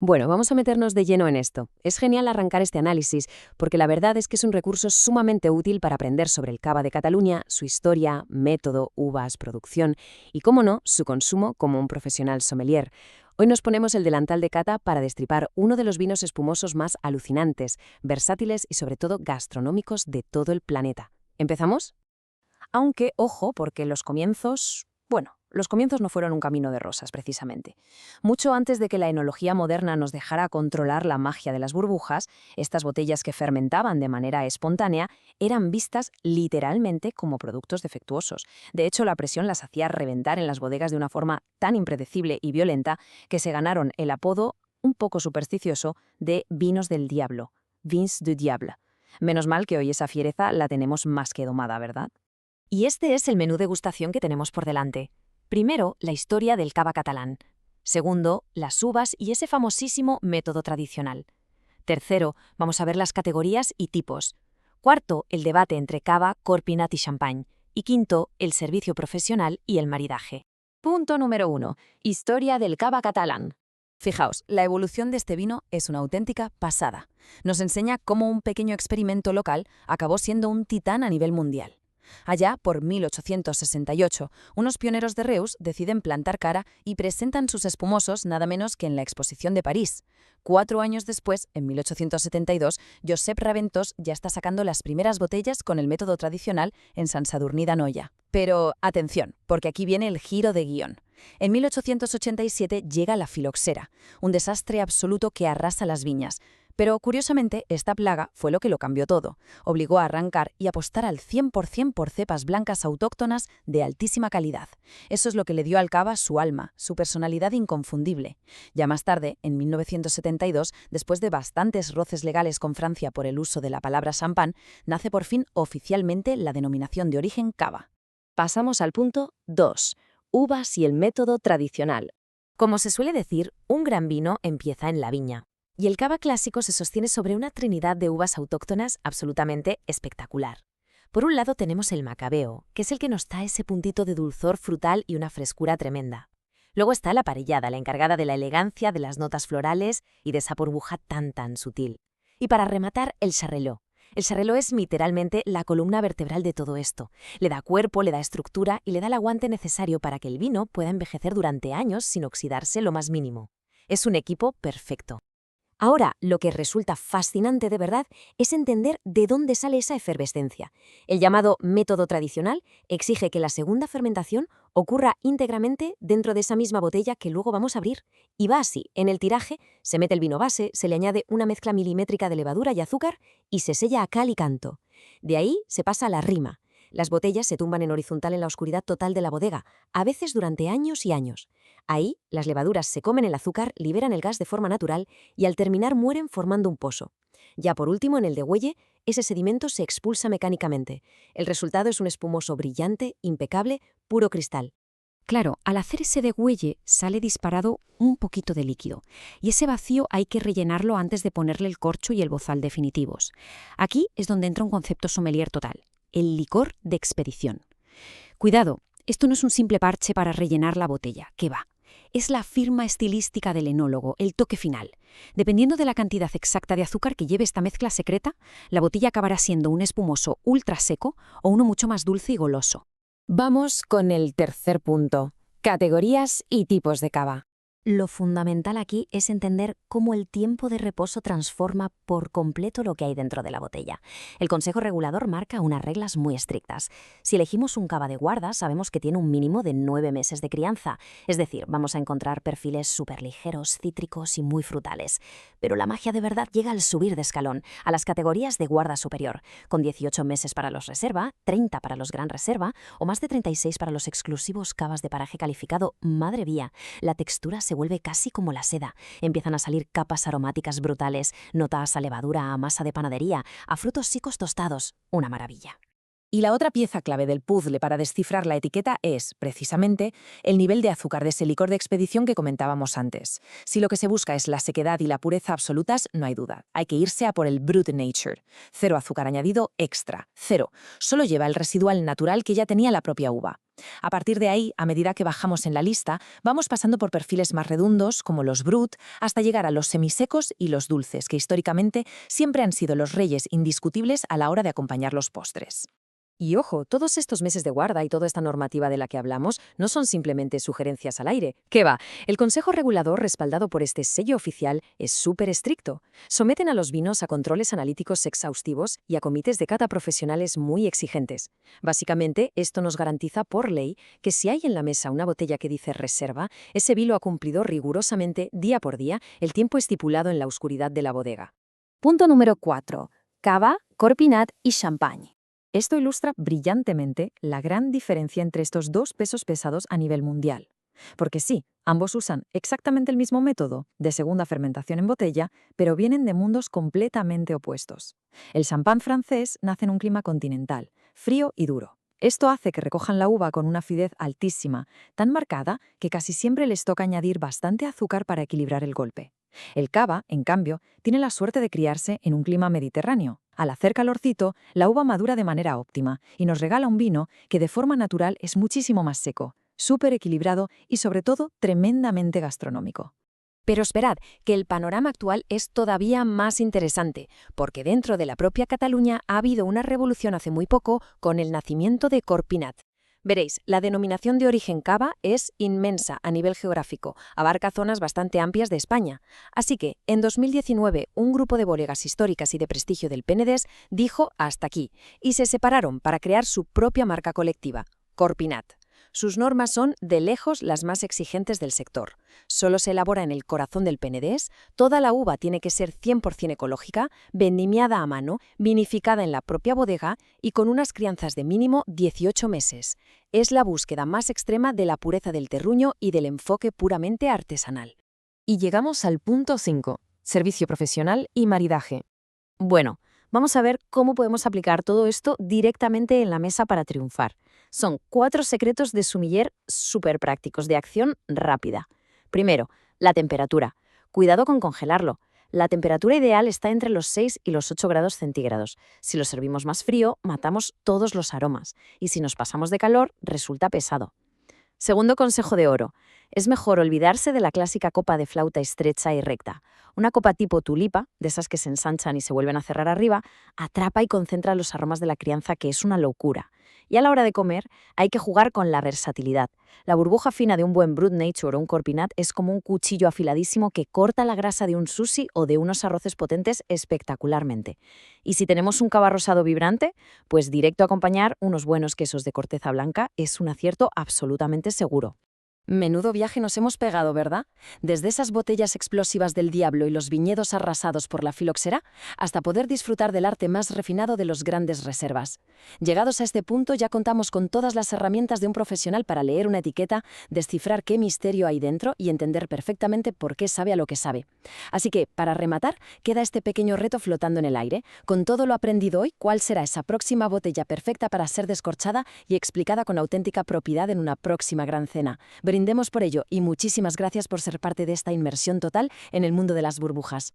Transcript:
Bueno, vamos a meternos de lleno en esto. Es genial arrancar este análisis, porque la verdad es que es un recurso sumamente útil para aprender sobre el cava de Cataluña, su historia, método, uvas, producción y, cómo no, su consumo como un profesional sommelier. Hoy nos ponemos el delantal de cata para destripar uno de los vinos espumosos más alucinantes, versátiles y sobre todo gastronómicos de todo el planeta. ¿Empezamos? Aunque, ojo, porque los comienzos no fueron un camino de rosas, precisamente. Mucho antes de que la enología moderna nos dejara controlar la magia de las burbujas, estas botellas que fermentaban de manera espontánea eran vistas literalmente como productos defectuosos. De hecho, la presión las hacía reventar en las bodegas de una forma tan impredecible y violenta que se ganaron el apodo, un poco supersticioso, de vinos del diablo, vins du diable. Menos mal que hoy esa fiereza la tenemos más que domada, ¿verdad? Y este es el menú degustación que tenemos por delante. Primero, la historia del cava catalán. Segundo, las uvas y ese famosísimo método tradicional. Tercero, vamos a ver las categorías y tipos. Cuarto, el debate entre cava, corpinat y champagne. Y quinto, el servicio profesional y el maridaje. Punto número 1. Historia del cava catalán. Fijaos, la evolución de este vino es una auténtica pasada. Nos enseña cómo un pequeño experimento local acabó siendo un titán a nivel mundial. Allá, por 1868, unos pioneros de Reus deciden plantar cara y presentan sus espumosos nada menos que en la Exposición de París. 4 años después, en 1872, Josep Raventós ya está sacando las primeras botellas con el método tradicional en Sant Sadurní d'Anoia. Pero atención, porque aquí viene el giro de guión. En 1887 llega la filoxera, un desastre absoluto que arrasa las viñas. Pero, curiosamente, esta plaga fue lo que lo cambió todo. Obligó a arrancar y apostar al 100% por cepas blancas autóctonas de altísima calidad. Eso es lo que le dio al cava su alma, su personalidad inconfundible. Ya más tarde, en 1972, después de bastantes roces legales con Francia por el uso de la palabra champán, nace por fin oficialmente la denominación de origen cava. Pasamos al punto 2. Uvas y el método tradicional. Como se suele decir, un gran vino empieza en la viña. Y el cava clásico se sostiene sobre una trinidad de uvas autóctonas absolutamente espectacular. Por un lado tenemos el macabeo, que es el que nos da ese puntito de dulzor frutal y una frescura tremenda. Luego está la parellada, la encargada de la elegancia, de las notas florales y de esa burbuja tan sutil. Y para rematar, el charreló. El charreló es literalmente la columna vertebral de todo esto. Le da cuerpo, le da estructura y le da el aguante necesario para que el vino pueda envejecer durante años sin oxidarse lo más mínimo. Es un equipo perfecto. Ahora, lo que resulta fascinante de verdad es entender de dónde sale esa efervescencia. El llamado método tradicional exige que la segunda fermentación ocurra íntegramente dentro de esa misma botella que luego vamos a abrir. Y va así, en el tiraje se mete el vino base, se le añade una mezcla milimétrica de levadura y azúcar y se sella a cal y canto. De ahí se pasa a la rima. Las botellas se tumban en horizontal en la oscuridad total de la bodega, a veces durante años y años. Ahí, las levaduras se comen el azúcar, liberan el gas de forma natural y al terminar mueren formando un pozo. Ya por último, en el degüelle, ese sedimento se expulsa mecánicamente. El resultado es un espumoso brillante, impecable, puro cristal. Claro, al hacer ese degüelle sale disparado un poquito de líquido, y ese vacío hay que rellenarlo antes de ponerle el corcho y el bozal definitivos. Aquí es donde entra un concepto sommelier total, el licor de expedición. Cuidado, esto no es un simple parche para rellenar la botella, ¿qué va? Es la firma estilística del enólogo, el toque final. Dependiendo de la cantidad exacta de azúcar que lleve esta mezcla secreta, la botella acabará siendo un espumoso ultra seco o uno mucho más dulce y goloso. Vamos con el tercer punto. Categorías y tipos de cava. Lo fundamental aquí es entender cómo el tiempo de reposo transforma por completo lo que hay dentro de la botella. El Consejo Regulador marca unas reglas muy estrictas. Si elegimos un cava de guarda, sabemos que tiene un mínimo de 9 meses de crianza. Es decir, vamos a encontrar perfiles súper ligeros, cítricos y muy frutales. Pero la magia de verdad llega al subir de escalón, a las categorías de guarda superior, con 18 meses para los reserva, 30 para los gran reserva o más de 36 para los exclusivos cavas de paraje calificado. Madre mía, la textura se vuelve casi como la seda. Empiezan a salir capas aromáticas brutales, notas a levadura, a masa de panadería, a frutos secos tostados. Una maravilla. Y la otra pieza clave del puzzle para descifrar la etiqueta es, precisamente, el nivel de azúcar de ese licor de expedición que comentábamos antes. Si lo que se busca es la sequedad y la pureza absolutas, no hay duda. Hay que irse a por el Brut Nature. 0 azúcar añadido extra. 0. Solo lleva el residual natural que ya tenía la propia uva. A partir de ahí, a medida que bajamos en la lista, vamos pasando por perfiles más redondos, como los Brut, hasta llegar a los semisecos y los dulces, que históricamente siempre han sido los reyes indiscutibles a la hora de acompañar los postres. Y ojo, todos estos meses de guarda y toda esta normativa de la que hablamos no son simplemente sugerencias al aire. ¿Qué va? El Consejo Regulador, respaldado por este sello oficial, es súper estricto. Someten a los vinos a controles analíticos exhaustivos y a comités de cata profesionales muy exigentes. Básicamente, esto nos garantiza por ley que si hay en la mesa una botella que dice reserva, ese vino ha cumplido rigurosamente, día por día, el tiempo estipulado en la oscuridad de la bodega. Punto número 4. Cava, corpinat y champagne. Esto ilustra brillantemente la gran diferencia entre estos dos pesos pesados a nivel mundial. Porque sí, ambos usan exactamente el mismo método de segunda fermentación en botella, pero vienen de mundos completamente opuestos. El champán francés nace en un clima continental, frío y duro. Esto hace que recojan la uva con una acidez altísima, tan marcada que casi siempre les toca añadir bastante azúcar para equilibrar el golpe. El cava, en cambio, tiene la suerte de criarse en un clima mediterráneo. Al hacer calorcito, la uva madura de manera óptima y nos regala un vino que de forma natural es muchísimo más seco, súper equilibrado y sobre todo tremendamente gastronómico. Pero esperad, que el panorama actual es todavía más interesante, porque dentro de la propia Cataluña ha habido una revolución hace muy poco con el nacimiento de Corpinat. Veréis, la denominación de origen cava es inmensa a nivel geográfico, abarca zonas bastante amplias de España. Así que, en 2019, un grupo de bodegas históricas y de prestigio del Penedès dijo hasta aquí, y se separaron para crear su propia marca colectiva, Corpinat. Sus normas son, de lejos, las más exigentes del sector. Solo se elabora en el corazón del Penedès, toda la uva tiene que ser 100% ecológica, vendimiada a mano, vinificada en la propia bodega y con unas crianzas de mínimo 18 meses. Es la búsqueda más extrema de la pureza del terruño y del enfoque puramente artesanal. Y llegamos al punto 5, servicio profesional y maridaje. Bueno, vamos a ver cómo podemos aplicar todo esto directamente en la mesa para triunfar. Son 4 secretos de sumiller súper prácticos, de acción rápida. Primero, la temperatura. Cuidado con congelarlo. La temperatura ideal está entre los 6 y los 8 grados centígrados. Si lo servimos más frío, matamos todos los aromas. Y si nos pasamos de calor, resulta pesado. Segundo consejo de oro. Es mejor olvidarse de la clásica copa de flauta estrecha y recta. Una copa tipo tulipa, de esas que se ensanchan y se vuelven a cerrar arriba, atrapa y concentra los aromas de la crianza, que es una locura. Y a la hora de comer, hay que jugar con la versatilidad. La burbuja fina de un buen Brut Nature o un Corpinat es como un cuchillo afiladísimo que corta la grasa de un sushi o de unos arroces potentes espectacularmente. Y si tenemos un cava rosado vibrante, pues directo a acompañar unos buenos quesos de corteza blanca es un acierto absolutamente seguro. Menudo viaje nos hemos pegado, ¿verdad? Desde esas botellas explosivas del diablo y los viñedos arrasados por la filoxera, hasta poder disfrutar del arte más refinado de los grandes reservas. Llegados a este punto, ya contamos con todas las herramientas de un profesional para leer una etiqueta, descifrar qué misterio hay dentro y entender perfectamente por qué sabe a lo que sabe. Así que, para rematar, queda este pequeño reto flotando en el aire. Con todo lo aprendido hoy, ¿cuál será esa próxima botella perfecta para ser descorchada y explicada con auténtica propiedad en una próxima gran cena? Brindemos por ello y muchísimas gracias por ser parte de esta inmersión total en el mundo de las burbujas.